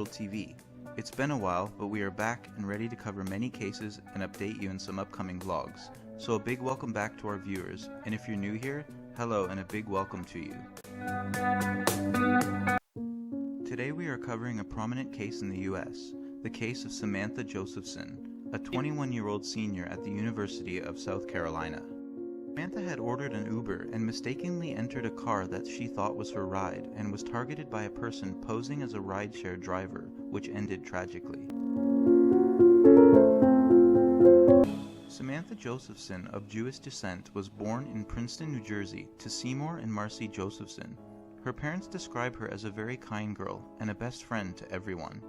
World TV. It's been a while, but we are back and ready to cover many cases and update you in some upcoming vlogs. So a big welcome back to our viewers, and if you're new here, hello and a big welcome to you. Today we are covering a prominent case in the US, the case of Samantha Josephson, a 21-year-old senior at the University of South Carolina. Samantha had ordered an Uber and mistakenly entered a car that she thought was her ride and was targeted by a person posing as a rideshare driver, which ended tragically. Samantha Josephson, of Jewish descent, was born in Princeton, New Jersey, to Seymour and Marcy Josephson. Her parents describe her as a very kind girl and a best friend to everyone.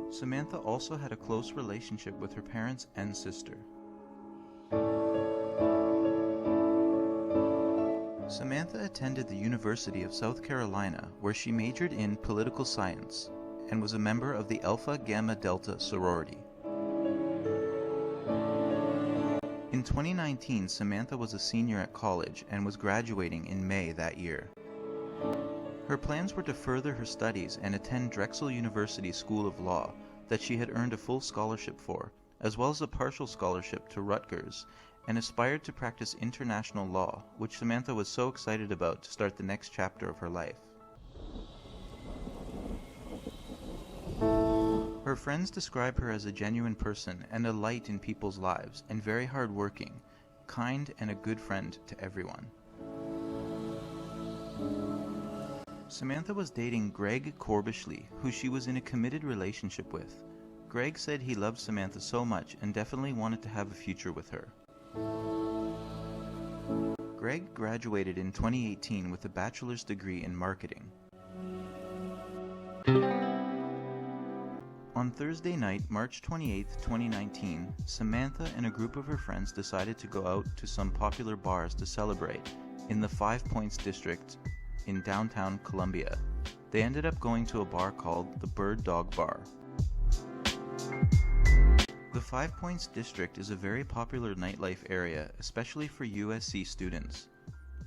Samantha also had a close relationship with her parents and sister. Samantha attended the University of South Carolina, where she majored in political science and was a member of the Alpha Gamma Delta sorority. In 2019, Samantha was a senior at college and was graduating in May that year. Her plans were to further her studies and attend Drexel University School of Law that she had earned a full scholarship for, as well as a partial scholarship to Rutgers, and aspired to practice international law, which Samantha was so excited about to start the next chapter of her life. Her friends describe her as a genuine person and a light in people's lives, and very hardworking, kind, and a good friend to everyone. Samantha was dating Greg Corbishley, who she was in a committed relationship with. Greg said he loved Samantha so much and definitely wanted to have a future with her. Greg graduated in 2018 with a bachelor's degree in marketing. On Thursday night, March 28, 2019, Samantha and a group of her friends decided to go out to some popular bars to celebrate in the 5 Points district in downtown Columbia. They ended up going to a bar called the Bird Dog Bar. The 5 Points district is a very popular nightlife area, especially for USC students.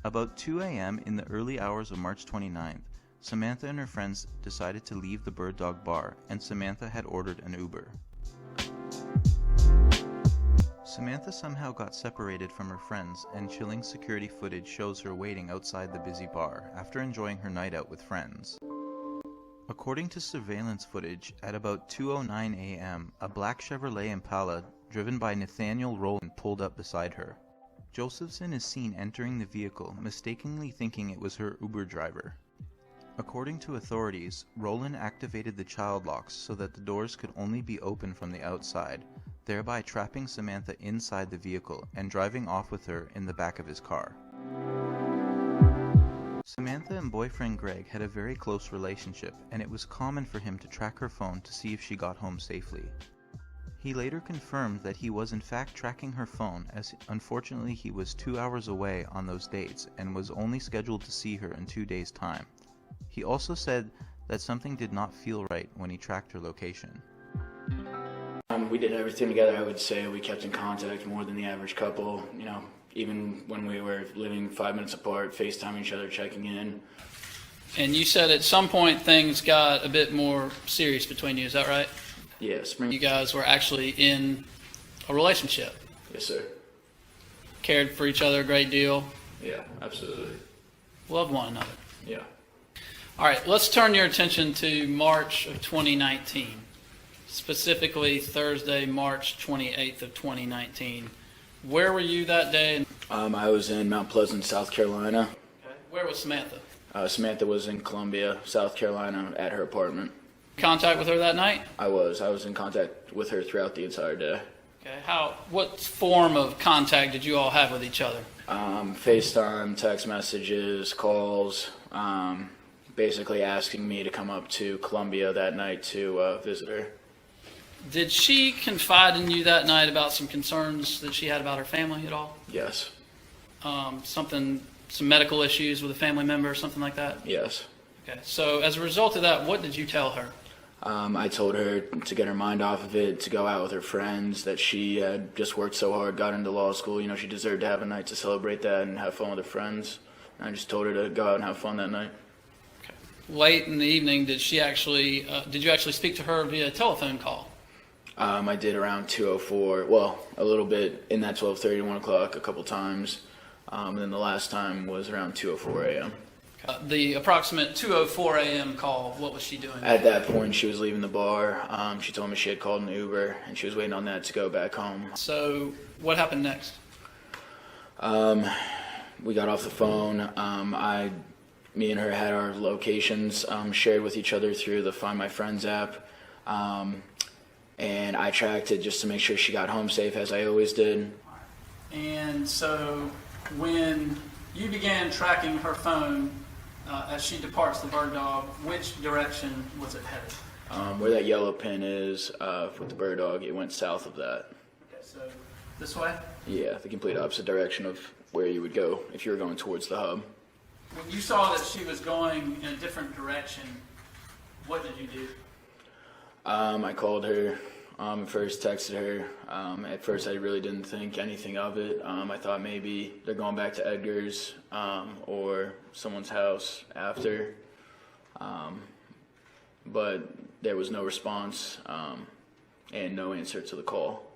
About 2 a.m. in the early hours of March 29th, Samantha and her friends decided to leave the Bird Dog Bar, and Samantha had ordered an Uber. Samantha somehow got separated from her friends, and chilling security footage shows her waiting outside the busy bar after enjoying her night out with friends. According to surveillance footage, at about 2:09 a.m., a black Chevrolet Impala driven by Nathaniel Rowland pulled up beside her. Josephson is seen entering the vehicle, mistakenly thinking it was her Uber driver. According to authorities, Roland activated the child locks so that the doors could only be opened from the outside, thereby trapping Samantha inside the vehicle and driving off with her in the back of his car. Samantha and boyfriend Greg had a very close relationship, and it was common for him to track her phone to see if she got home safely. He later confirmed that he was in fact tracking her phone, as unfortunately he was 2 hours away on those dates and was only scheduled to see her in 2 days' time. He also said that something did not feel right when he tracked her location. We did everything together. I would say we kept in contact more than the average couple, even when we were living 5 minutes apart, FaceTiming each other, checking in. And you said at some point things got a bit more serious between you, is that right? Yes. You guys were actually in a relationship. Yes, sir. Cared for each other a great deal. Yeah, absolutely. Loved one another. Yeah. All right, let's turn your attention to March of 2019, specifically Thursday, March 28th of 2019. Where were you that day? I was in Mount Pleasant, South Carolina. Okay. Where was Samantha? Samantha was in Columbia, South Carolina, at her apartment. Contact with her that night? I was in contact with her throughout the entire day. Okay. What form of contact did you all have with each other? FaceTime, text messages, calls, basically asking me to come up to Columbia that night to visit her. Did she confide in you that night about some concerns that she had about her family at all? Yes. Some medical issues with a family member or something like that? Yes. Okay. So as a result of that, what did you tell her? I told her to get her mind off of it, to go out with her friends, that she had just worked so hard, got into law school, she deserved to have a night to celebrate that and have fun with her friends. And I just told her to go out and have fun that night. Okay. late in the evening, did you actually speak to her via telephone call? I did around 2:04. Well, a little bit in that 12:30 to 1 o'clock a couple times. And then the last time was around 2:04 a.m. The approximate 2:04 a.m. call, what was she doing? At that point, she was leaving the bar. She told me she had called an Uber, and she was waiting on that to go back home. So what happened next? We got off the phone. Me and her had our locations shared with each other through the Find My Friends app. And I tracked it just to make sure she got home safe, as I always did. And so when you began tracking her phone as she departs the bird dog, which direction was it headed? Where that yellow pin is with the bird dog, it went south of that. Okay, so this way? Yeah, the complete opposite direction of where you would go if you were going towards the hub. When you saw that she was going in a different direction, what did you do? I called her, first texted her. At first I really didn't think anything of it. I thought maybe they're going back to Edgar's or someone's house after. But there was no response and no answer to the call.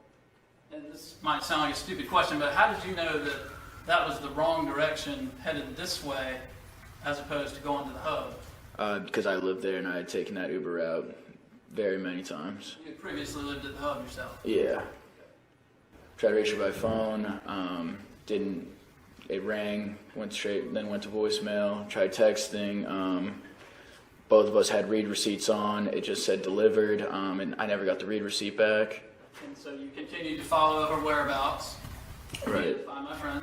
And this might sound like a stupid question, but how did you know that that was the wrong direction, headed this way, as opposed to going to the hub? Because I lived there and I had taken that Uber route very many times. You had previously lived at the hub yourself? Yeah. Tried to reach her by phone, didn't, it rang, went straight, then went to voicemail, tried texting. Both of us had read receipts on, it just said delivered, and I never got the read receipt back. And so you continued to follow her whereabouts? Right. Find my friend.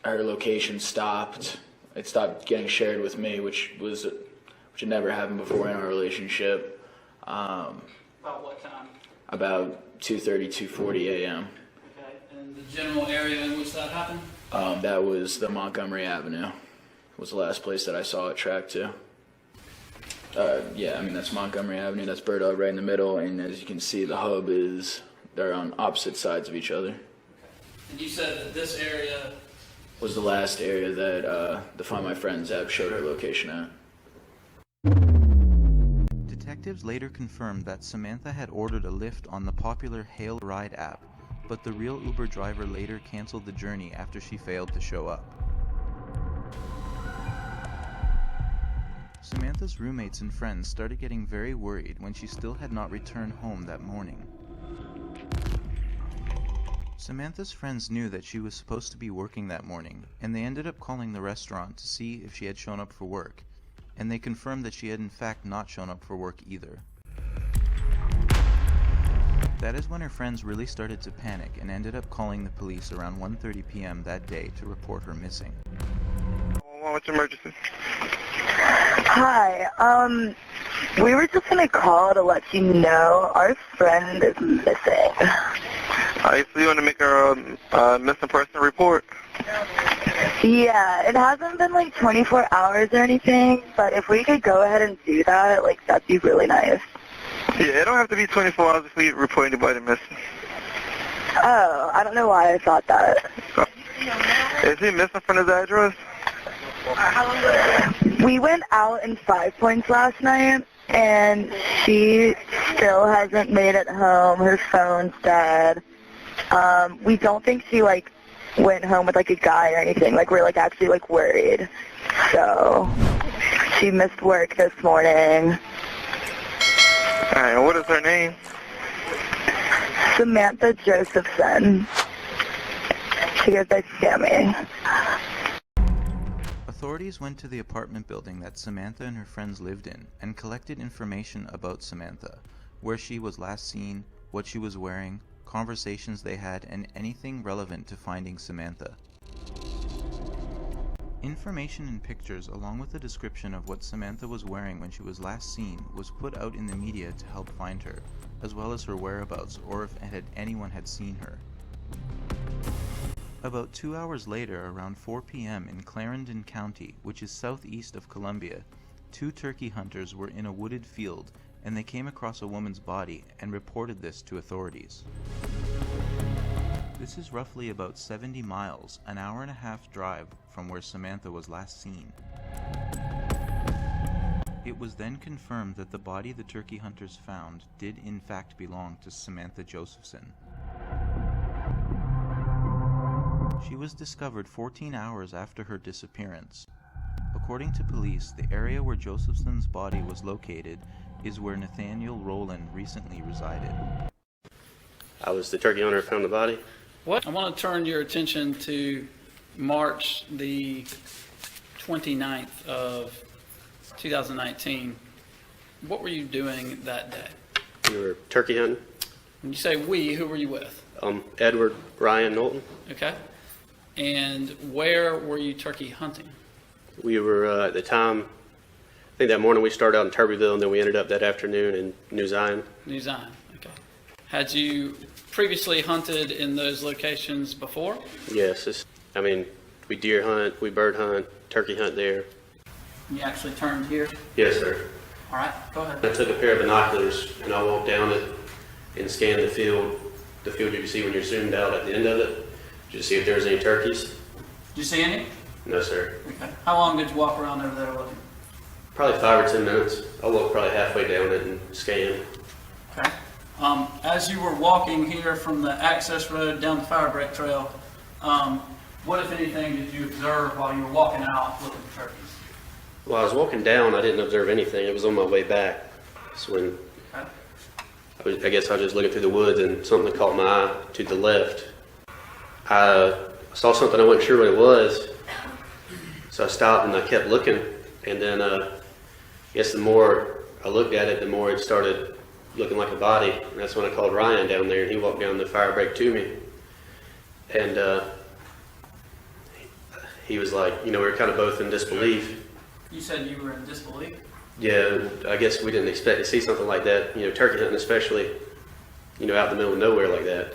Her location stopped. It stopped getting shared with me, which had never happened before in our relationship. About what time? About 2:30, 2:40 a.m. Okay. And the general area in which that happened? That was the Montgomery Avenue. Was the last place that I saw it tracked to. Yeah, I mean, that's Montgomery Avenue. That's Bird Dog right in the middle. And as you can see, the hub they're on opposite sides of each other. Okay. And you said that this area was the last area that the Find My Friends app showed her location at. Detectives later confirmed that Samantha had ordered a lift on the popular Hail Ride app, but the real Uber driver later canceled the journey after she failed to show up. Samantha's roommates and friends started getting very worried when she still had not returned home that morning. Samantha's friends knew that she was supposed to be working that morning, and they ended up calling the restaurant to see if she had shown up for work, and they confirmed that she had in fact not shown up for work either. That is when her friends really started to panic and ended up calling the police around 1:30 p.m. that day to report her missing. What's your emergency? Hi, we were just gonna call to let you know our friend is missing. So you want to make a missing person report? Yeah, it hasn't been like 24 hours or anything, but if we could go ahead and do that, like, that'd be really nice. Yeah, it don't have to be 24 hours if we report anybody missing. Oh, I don't know why I thought that. Is he missing from his address? We went out in 5 Points last night, and she still hasn't made it home. Her phone's dead. We don't think she, like, went home with, like, a guy or anything. Like, we're, like, actually, like, worried. So, she missed work this morning. Alright, what is her name? Samantha Josephson. She goes by Sammy. Authorities went to the apartment building that Samantha and her friends lived in and collected information about Samantha, where she was last seen, what she was wearing, conversations they had, and anything relevant to finding Samantha. Information and pictures along with a description of what Samantha was wearing when she was last seen was put out in the media to help find her, as well as her whereabouts or if anyone had seen her. About 2 hours later, around 4 p.m. in Clarendon County, which is southeast of Columbia, 2 turkey hunters were in a wooded field and they came across a woman's body and reported this to authorities. This is roughly about 70 miles, an hour and a half drive from where Samantha was last seen. It was then confirmed that the body the turkey hunters found did in fact belong to Samantha Josephson. She was discovered 14 hours after her disappearance. According to police, the area where Josephson's body was located is where Nathaniel Roland recently resided. I was the turkey hunter who found the body. What? I want to turn your attention to March the 29th of 2019. What were you doing that day? We were turkey hunting. When you say we, who were you with? Edward, Ryan, Knowlton. Okay. And where were you turkey hunting? We were, at the time, I think that morning we started out in Turbyville, and then we ended up that afternoon in New Zion. New Zion, okay. Had you previously hunted in those locations before? Yes. We deer hunt, we bird hunt, turkey hunt there. You actually turned here? Yes, sir. All right, go ahead. I took a pair of binoculars, and I walked down it and scanned the field you can see when you're zoomed out at the end of it, just to see if there was any turkeys. Did you see any? No, sir. Okay. How long did you walk around over there looking? Probably 5 or 10 minutes. I walked probably halfway down it and scanned. Okay. As you were walking here from the access road down the fire break trail, what, if anything, did you observe while you were walking out looking for turkeys? While I was walking down, I didn't observe anything. It was on my way back. So when I guess I was just looking through the woods and something caught my eye to the left. I saw something I wasn't sure what it was. So I stopped and I kept looking. And then I guess the more I looked at it, the more it started looking like a body. And that's when I called Ryan down there, and he walked down the fire break to me. And he was like, we were kind of both in disbelief. You said you were in disbelief? Yeah, I guess we didn't expect to see something like that. Turkey hunting especially, out in the middle of nowhere like that.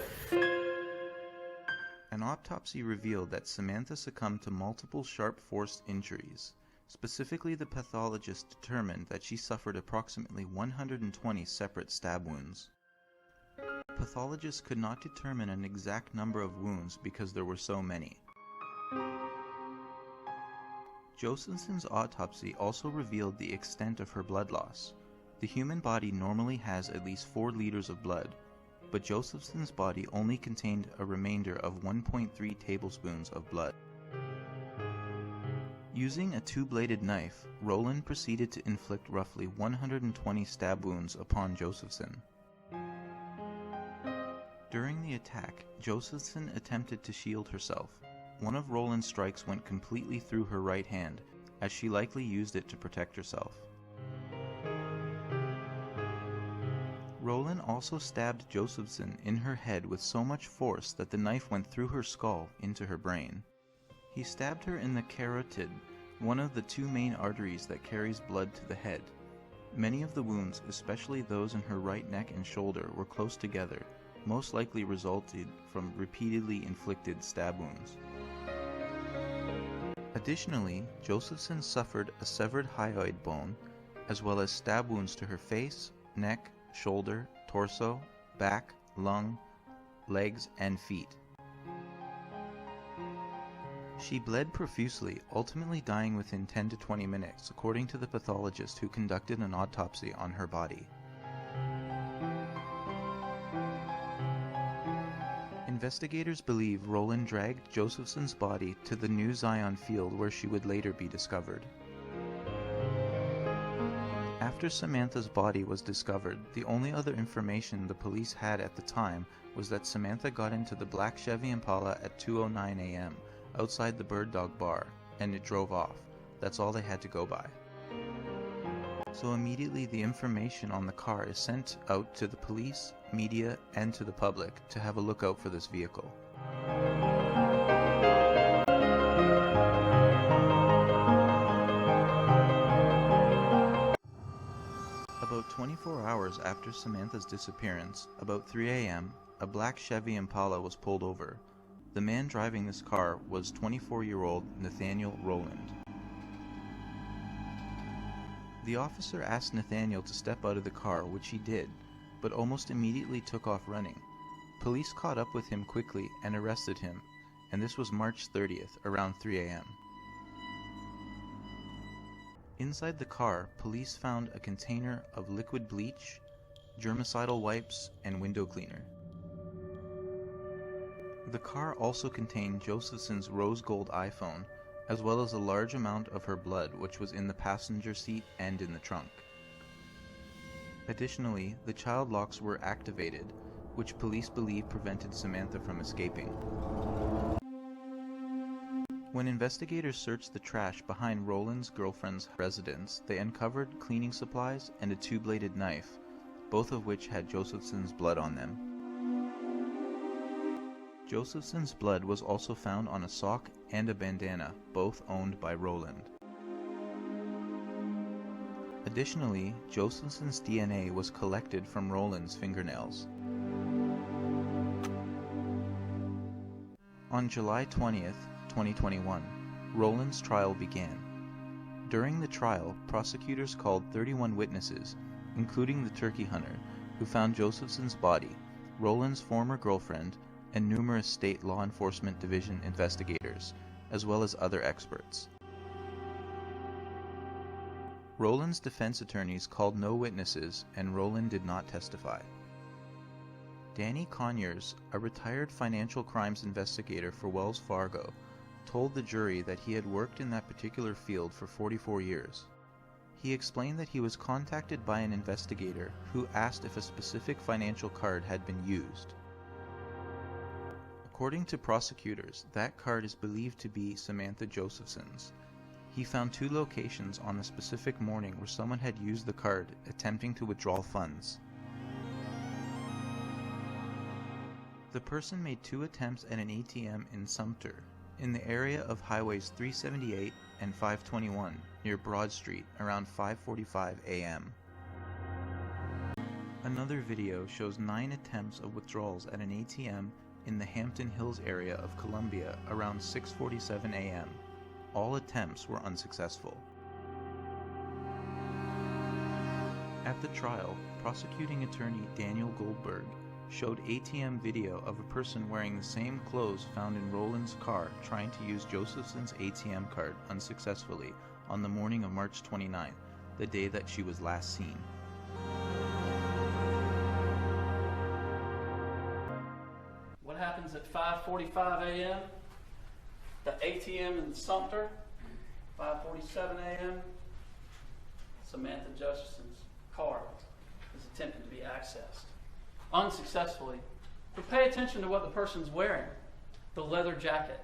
An autopsy revealed that Samantha succumbed to multiple sharp force injuries. Specifically, the pathologist determined that she suffered approximately 120 separate stab wounds. Pathologists could not determine an exact number of wounds because there were so many. Josephson's autopsy also revealed the extent of her blood loss. The human body normally has at least 4 liters of blood, but Josephson's body only contained a remainder of 1.3 tablespoons of blood. Using a 2-bladed knife, Roland proceeded to inflict roughly 120 stab wounds upon Josephson. During the attack, Josephson attempted to shield herself. One of Roland's strikes went completely through her right hand, as she likely used it to protect herself. Roland also stabbed Josephson in her head with so much force that the knife went through her skull into her brain. He stabbed her in the carotid, one of the 2 main arteries that carries blood to the head. Many of the wounds, especially those in her right neck and shoulder, were close together, most likely resulted from repeatedly inflicted stab wounds. Additionally, Josephson suffered a severed hyoid bone, as well as stab wounds to her face, neck, shoulder, torso, back, lung, legs, and feet. She bled profusely, ultimately dying within 10 to 20 minutes, according to the pathologist who conducted an autopsy on her body. Investigators believe Roland dragged Josephson's body to the New Zion field where she would later be discovered. After Samantha's body was discovered, the only other information the police had at the time was that Samantha got into the black Chevy Impala at 2:09 a.m. outside the Bird Dog Bar, and it drove off. That's all they had to go by. So immediately the information on the car is sent out to the police, media, and to the public to have a look out for this vehicle. About 24 hours after Samantha's disappearance, about 3 a.m., a black Chevy Impala was pulled over. The man driving this car was 24-year-old Nathaniel Rowland. The officer asked Nathaniel to step out of the car, which he did, but almost immediately took off running. Police caught up with him quickly and arrested him, and this was March 30th, around 3 a.m. Inside the car, police found a container of liquid bleach, germicidal wipes, and window cleaner. The car also contained Josephson's rose gold iPhone, as well as a large amount of her blood, which was in the passenger seat and in the trunk. Additionally, the child locks were activated, which police believe prevented Samantha from escaping. When investigators searched the trash behind Roland's girlfriend's residence, they uncovered cleaning supplies and a two-bladed knife, both of which had Josephson's blood on them. Josephson's blood was also found on a sock and a bandana, both owned by Roland. Additionally, Josephson's DNA was collected from Roland's fingernails. On July 20th, 2021, Roland's trial began. During the trial, prosecutors called 31 witnesses, including the turkey hunter, who found Josephson's body, Roland's former girlfriend, and numerous state law enforcement division investigators, as well as other experts. Roland's defense attorneys called no witnesses, and Roland did not testify. Danny Conyers, a retired financial crimes investigator for Wells Fargo, told the jury that he had worked in that particular field for 44 years. He explained that he was contacted by an investigator who asked if a specific financial card had been used. According to prosecutors, that card is believed to be Samantha Josephson's. He found 2 locations on a specific morning where someone had used the card attempting to withdraw funds. The person made 2 attempts at an ATM in Sumter, in the area of highways 378 and 521 near Broad Street around 5:45 a.m. Another video shows 9 attempts of withdrawals at an ATM in the Hampton Hills area of Columbia around 6:47 a.m. All attempts were unsuccessful. At the trial, prosecuting attorney Daniel Goldberg showed ATM video of a person wearing the same clothes found in Roland's car trying to use Josephson's ATM card unsuccessfully on the morning of March 29th, the day that she was last seen. What happens at 5:45 a.m.? The ATM in Sumter, 5:47 a.m. Samantha Josephson's car is attempting to be accessed unsuccessfully. But pay attention to what the person's wearing. The leather jacket,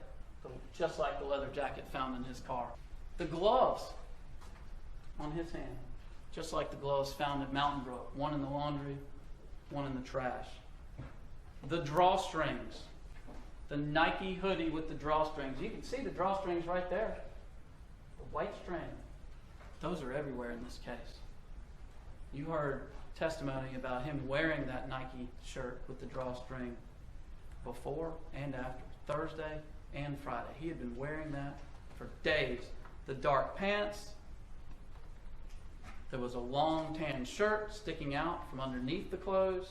just like the leather jacket found in his car. The gloves on his hand, just like the gloves found at Mountain Brook. One in the laundry, one in the trash. The drawstrings. The Nike hoodie with the drawstrings. You can see the drawstrings right there. The white string. Those are everywhere in this case. You heard testimony about him wearing that Nike shirt with the drawstring before and after, Thursday and Friday. He had been wearing that for days. The dark pants. There was a long tan shirt sticking out from underneath the clothes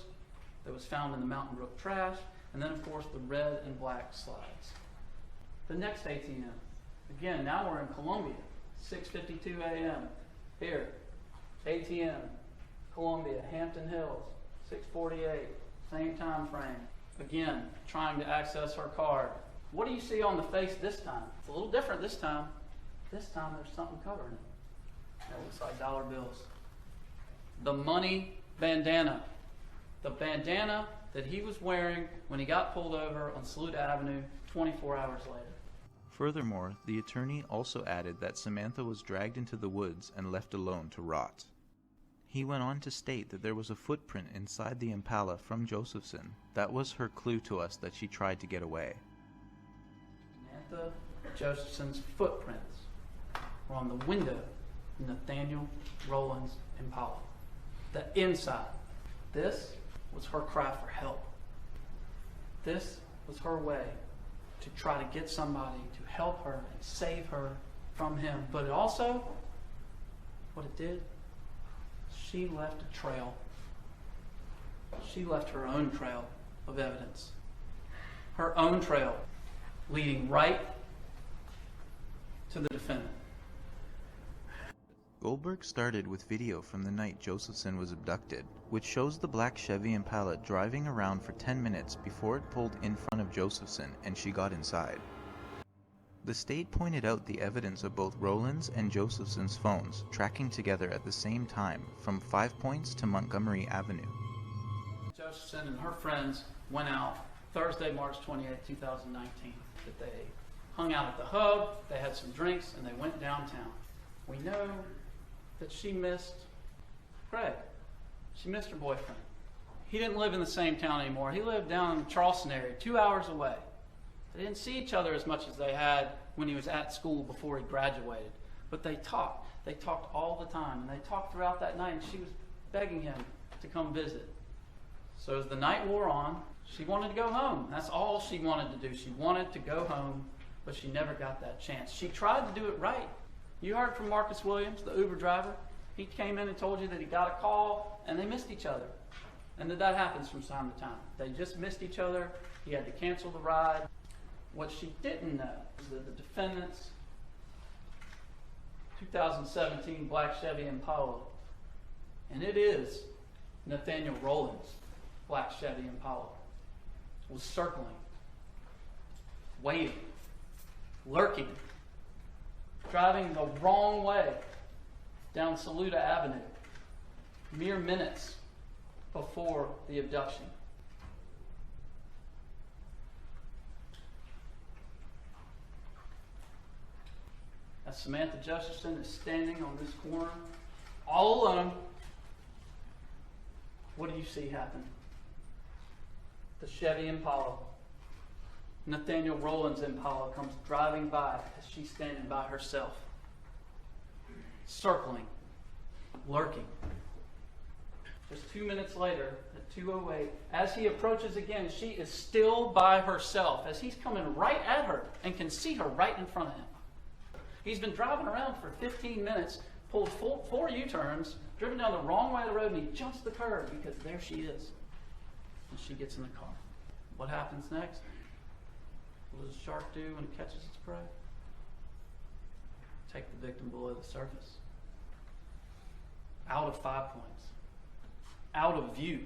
that was found in the Mountain Brook trash. And then, of course, the red and black slides. The next ATM. Again, now we're in Columbia. 6:52 a.m. Here. ATM. Columbia. Hampton Hills. 6:48. Same time frame. Again, trying to access her card. What do you see on the face this time? It's a little different this time. This time there's something covering it. That looks like dollar bills. The money bandana. The bandana that he was wearing when he got pulled over on Salute Avenue 24 hours later. Furthermore, the attorney also added that Samantha was dragged into the woods and left alone to rot. He went on to state that there was a footprint inside the Impala from Josephson. That was her clue to us that she tried to get away. Samantha Josephson's footprints were on the window of Nathaniel Rowland's Impala. The inside. This was her cry for help. This was her way to try to get somebody to help her and save her from him. But it also, what it did, she left a trail. She left her own trail of evidence. Her own trail leading right to the defendant. Goldberg started with video from the night Josephson was abducted, which shows the black Chevy Impala driving around for 10 minutes before it pulled in front of Josephson and she got inside. The state pointed out the evidence of both Roland's and Josephson's phones tracking together at the same time from 5 Points to Montgomery Avenue. Josephson and her friends went out Thursday, March 28, 2019. That they hung out at the hub, they had some drinks, and they went downtown. We know that she missed Craig. She missed her boyfriend. He didn't live in the same town anymore. He lived down in the Charleston area, 2 hours away. They didn't see each other as much as they had when he was at school before he graduated. But they talked. They talked all the time. And they talked throughout that night, and she was begging him to come visit. So as the night wore on, she wanted to go home. That's all she wanted to do. She wanted to go home, but she never got that chance. She tried to do it right. You heard from Marcus Williams, the Uber driver. He came in and told you that he got a call, and they missed each other. And that happens from time to time. They just missed each other. He had to cancel the ride. What she didn't know is that the defendant's 2017 black Chevy Impala, and it is Nathaniel Rowland's black Chevy Impala, was circling, waiting, lurking, driving the wrong way down Saluda Avenue, mere minutes before the abduction. As Samantha Josephson is standing on this corner, all alone, what do you see happen? The Chevy Impala, Nathaniel Rowland's Impala, comes driving by as she's standing by herself, circling, lurking. Just 2 minutes later, at 2:08, as he approaches again, she is still by herself as he's coming right at her and can see her right in front of him. He's been driving around for 15 minutes, pulled four U-turns, driven down the wrong way of the road, and he jumps the curb because there she is. And she gets in the car. What happens next? What does a shark do when it catches its prey? Take the victim below the surface. Out of 5 Points. Out of view.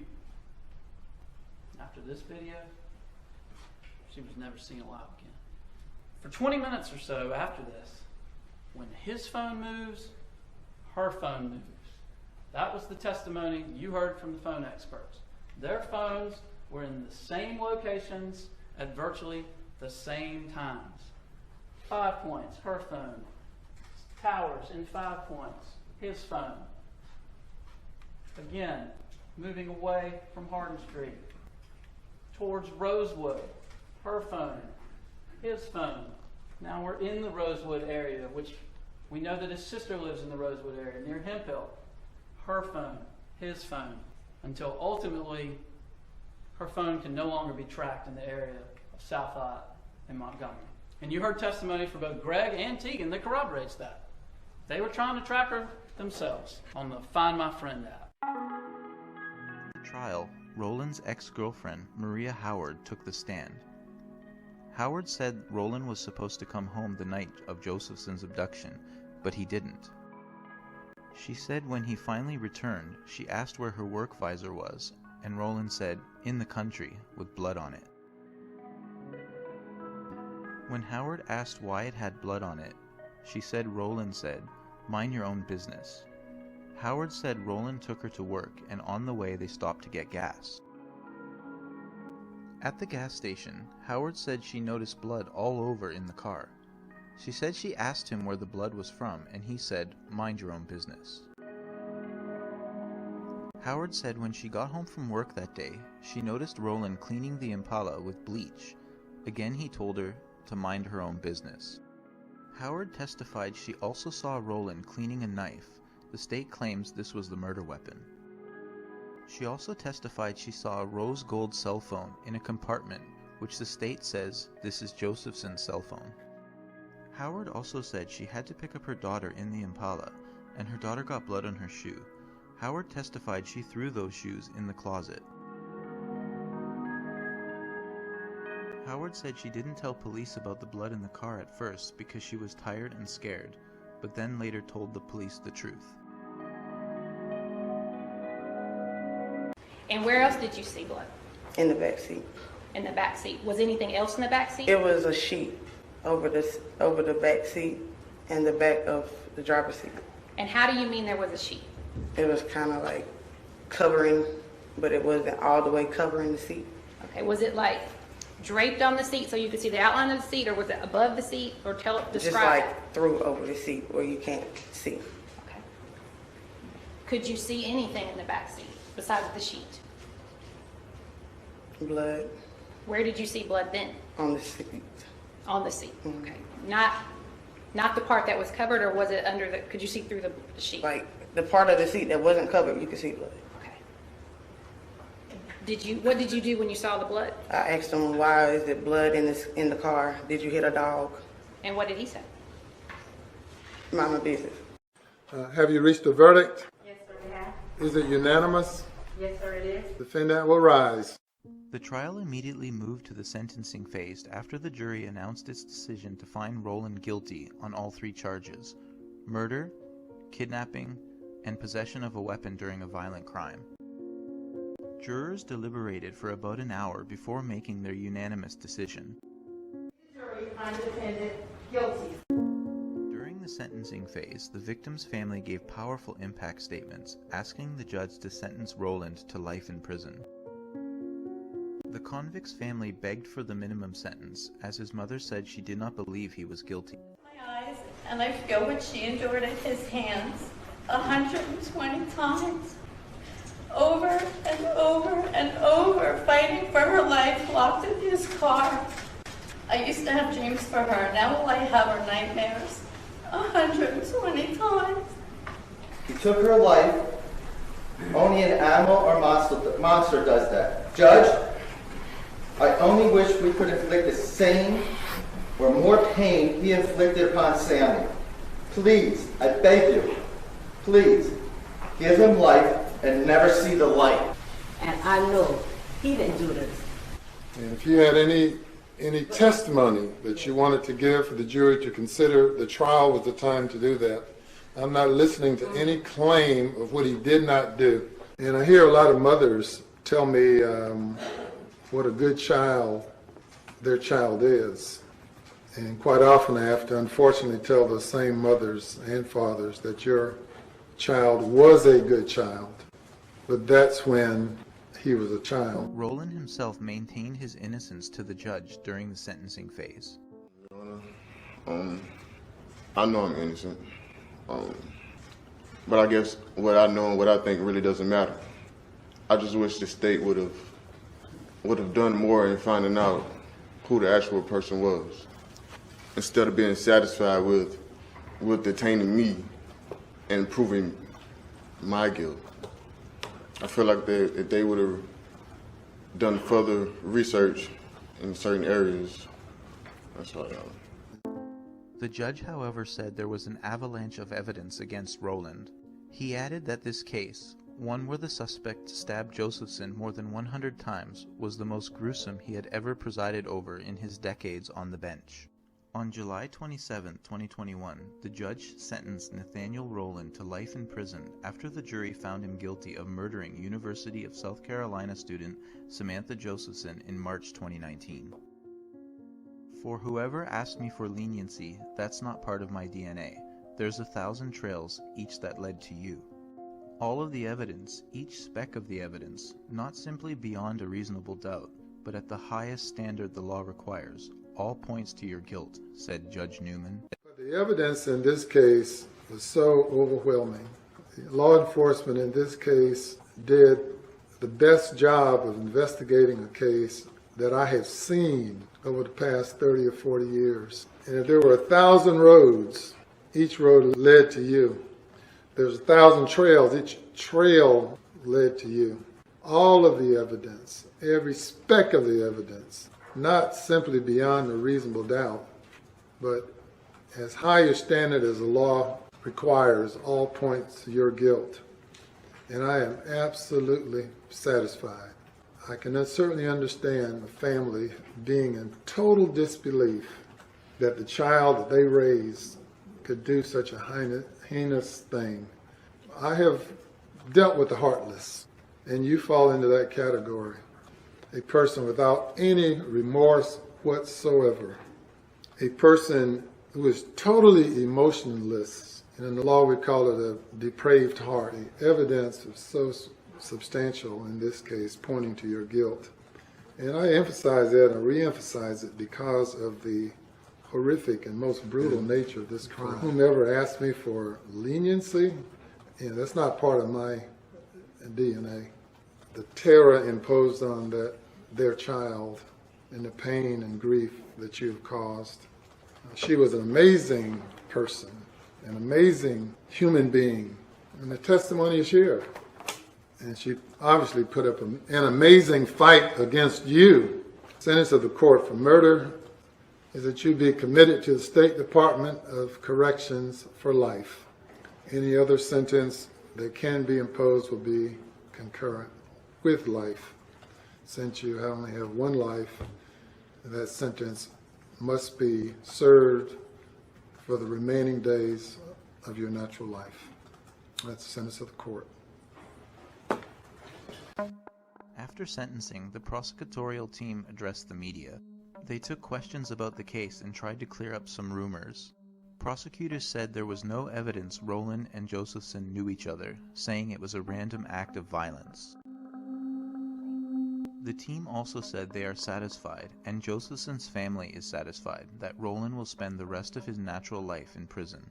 After this video, she was never seen alive again. For 20 minutes or so after this, when his phone moves, her phone moves. That was the testimony you heard from the phone experts. Their phones were in the same locations at virtually the same times. 5 Points, her phone. Towers in 5 Points, his phone. Again, moving away from Hardin Street. Towards Rosewood, her phone, his phone. Now we're in the Rosewood area, which we know that his sister lives in the Rosewood area, near Hemphill. Her phone, his phone, until ultimately her phone can no longer be tracked in the area of South Eye and Montgomery. And you heard testimony from both Greg and Tegan that corroborates that. They were trying to track her themselves on the Find My Friend app. At the trial, Roland's ex-girlfriend, Maria Howard, took the stand. Howard said Roland was supposed to come home the night of Josephson's abduction, but he didn't. She said when he finally returned, she asked where her work visor was, and Roland said, "In the country, with blood on it." When Howard asked why it had blood on it, she said Roland said, "Mind your own business." Howard said Roland took her to work, and on the way they stopped to get gas. At the gas station, Howard said she noticed blood all over in the car. She said she asked him where the blood was from, and he said, "Mind your own business." Howard said when she got home from work that day, she noticed Roland cleaning the Impala with bleach. Again, he told her to mind her own business. Howard testified she also saw Roland cleaning a knife. The state claims this was the murder weapon. She also testified she saw a rose gold cell phone in a compartment, which the state says this is Josephson's cell phone. Howard also said she had to pick up her daughter in the Impala, and her daughter got blood on her shoe. Howard testified she threw those shoes in the closet. Howard said she didn't tell police about the blood in the car at first because she was tired and scared, but then later told the police the truth. And where else did you see blood? In the back seat. In the back seat. Was anything else in the back seat? It was a sheet over the back seat and the back of the driver's seat. And how do you mean there was a sheet? It was kind of like covering, but it wasn't all the way covering the seat. Okay, was it like draped on the seat so you could see the outline of the seat, or was it above the seat, or describe Just like through over the seat where you can't see. Okay. Could you see anything in the back seat besides the sheet? Blood. Where did you see blood then? On the seat. On the seat. Mm-hmm. Okay. Not the part that was covered, or was it under the? Could you see through the sheet? Like the part of the seat that wasn't covered, you could see blood. Okay. What did you do when you saw the blood? I asked him, why is it blood in the car? Did you hit a dog? And what did he say? Mind my business. Have you reached a verdict? Yes, sir, we have. Is it unanimous? Yes, sir, it is. Defendant will rise. The trial immediately moved to the sentencing phase after the jury announced its decision to find Roland guilty on all 3 charges: murder, kidnapping, and possession of a weapon during a violent crime. Jurors deliberated for about an hour before making their unanimous decision. The jury finds the defendant guilty. During the sentencing phase, the victim's family gave powerful impact statements, asking the judge to sentence Roland to life in prison. The convict's family begged for the minimum sentence, as his mother said she did not believe he was guilty. My eyes, and I feel what she endured at his hands 120 times, over and over and over, fighting for her life, locked in his car. I used to have dreams for her. Now will I have her nightmares 120 times. He took her life. Only an animal or monster does that. Judge, I only wish we could inflict the same or more pain he inflicted upon Sammy. Please, I beg you, please, give him life and never see the light. And I know he didn't do this. And if you had any testimony that you wanted to give for the jury to consider, the trial was the time to do that. I'm not listening to any claim of what he did not do. And I hear a lot of mothers tell me what a good child their child is. And quite often I have to unfortunately tell those same mothers and fathers that your child was a good child, but that's when he was a child. Roland himself maintained his innocence to the judge during the sentencing phase. Your Honor, I know I'm innocent, but I guess what I know and what I think really doesn't matter. I just wish the state would have done more in finding out who the actual person was, instead of being satisfied with detaining me and proving my guilt. I feel like if they would have done further research in certain areas, that's all I know. The judge, however, said there was an avalanche of evidence against Roland. He added that this case, one where the suspect stabbed Josephson more than 100 times, was the most gruesome he had ever presided over in his decades on the bench. On July 27, 2021, the judge sentenced Nathaniel Rowland to life in prison after the jury found him guilty of murdering University of South Carolina student Samantha Josephson in March 2019. For whoever asked me for leniency, that's not part of my DNA. There's 1,000 trails, each that led to you. All of the evidence, each speck of the evidence, not simply beyond a reasonable doubt, but at the highest standard the law requires, all points to your guilt, said Judge Newman. But the evidence in this case was so overwhelming. Law enforcement in this case did the best job of investigating a case that I have seen over the past 30 or 40 years. And if there were 1,000 roads, each road led to you. There's 1,000 trails, each trail led to you. All of the evidence, every speck of the evidence, not simply beyond a reasonable doubt, but as high a standard as the law requires, all points to your guilt. And I am absolutely satisfied. I can certainly understand a family being in total disbelief that the child that they raised could do such a heinous thing. I have dealt with the heartless, and you fall into that category. A person without any remorse whatsoever. A person who is totally emotionless, and in the law we call it a depraved heart. The evidence is so substantial in this case, pointing to your guilt. And I emphasize that and re-emphasize it because of the horrific and most brutal nature of this crime. Whomever asked me for leniency, that's not part of my DNA. The terror imposed on their child and the pain and grief that you've caused. She was an amazing person, an amazing human being, and the testimony is here. And she obviously put up an amazing fight against you. Sentence of the court for murder is that you be committed to the State Department of Corrections for life. Any other sentence that can be imposed will be concurrent with life. Since you only have one life, that sentence must be served for the remaining days of your natural life. That's the sentence of the court. After sentencing, the prosecutorial team addressed the media. They took questions about the case and tried to clear up some rumors. Prosecutors said there was no evidence Roland and Josephson knew each other, saying it was a random act of violence. The team also said they are satisfied, and Josephson's family is satisfied, that Roland will spend the rest of his natural life in prison.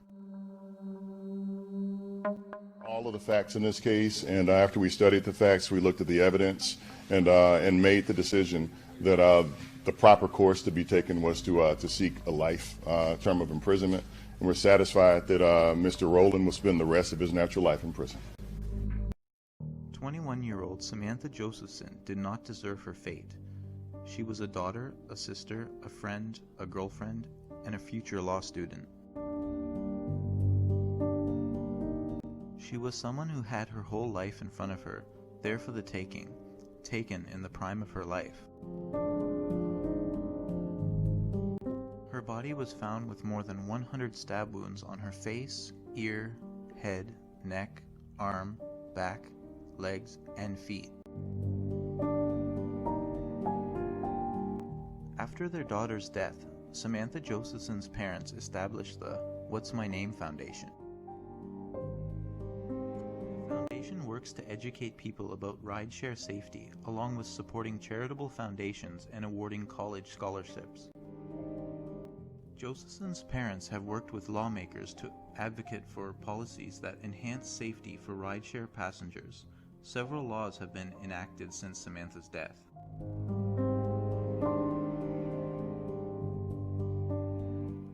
All of the facts in this case, and after we studied the facts, we looked at the evidence and made the decision that the proper course to be taken was to seek a life term of imprisonment, and we're satisfied that Mr. Rowland will spend the rest of his natural life in prison. 21-year-old Samantha Josephson did not deserve her fate. She was a daughter, a sister, a friend, a girlfriend, and a future law student. She was someone who had her whole life in front of her, there for the taking, taken in the prime of her life. Her body was found with more than 100 stab wounds on her face, ear, head, neck, arm, back, legs, and feet. After their daughter's death, Samantha Josephson's parents established the What's My Name Foundation. The foundation works to educate people about rideshare safety, along with supporting charitable foundations and awarding college scholarships. Josephson's parents have worked with lawmakers to advocate for policies that enhance safety for rideshare passengers. Several laws have been enacted since Samantha's death.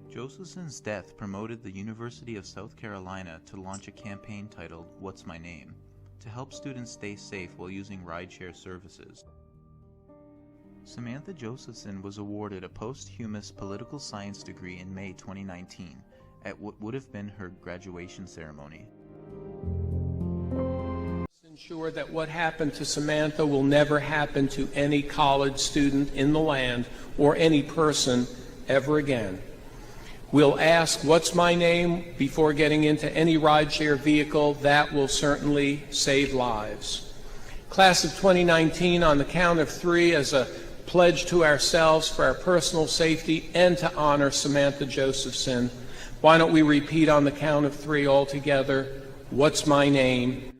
Josephson's death promoted the University of South Carolina to launch a campaign titled What's My Name? To help students stay safe while using rideshare services. Samantha Josephson was awarded a posthumous political science degree in May 2019 at what would have been her graduation ceremony. Ensure that what happened to Samantha will never happen to any college student in the land or any person ever again. We'll ask, what's my name, before getting into any rideshare vehicle. That will certainly save lives. Class of 2019, on the count of three, as a pledge to ourselves for our personal safety and to honor Samantha Josephson, why don't we repeat on the count of three all together? What's my name?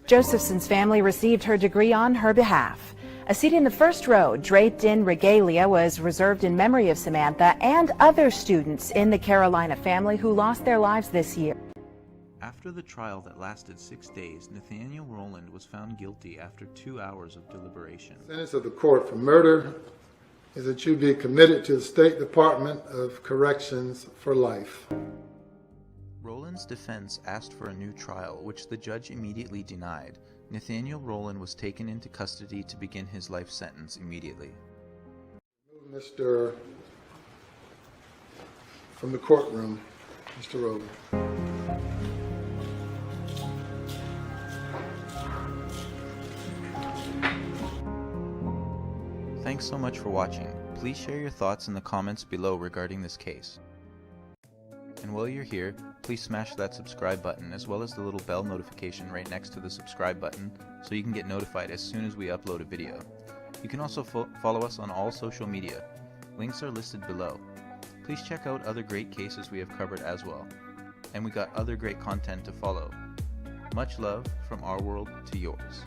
Josephson's family received her degree on her behalf. A seat in the first row, draped in regalia, was reserved in memory of Samantha and other students in the Carolina family who lost their lives this year. After the trial that lasted 6 days, Nathaniel Roland was found guilty after 2 hours of deliberation. The sentence of the court for murder is that you be committed to the State Department of Corrections for life. Roland's defense asked for a new trial, which the judge immediately denied. Nathaniel Roland was taken into custody to begin his life sentence immediately. Mr. from the courtroom, Mr. Rowland. Thanks so much for watching. Please share your thoughts in the comments below regarding this case. And while you're here, please smash that subscribe button as well as the little bell notification right next to the subscribe button so you can get notified as soon as we upload a video. You can also follow us on all social media. Links are listed below. Please check out other great cases we have covered as well. And we got other great content to follow. Much love from our world to yours.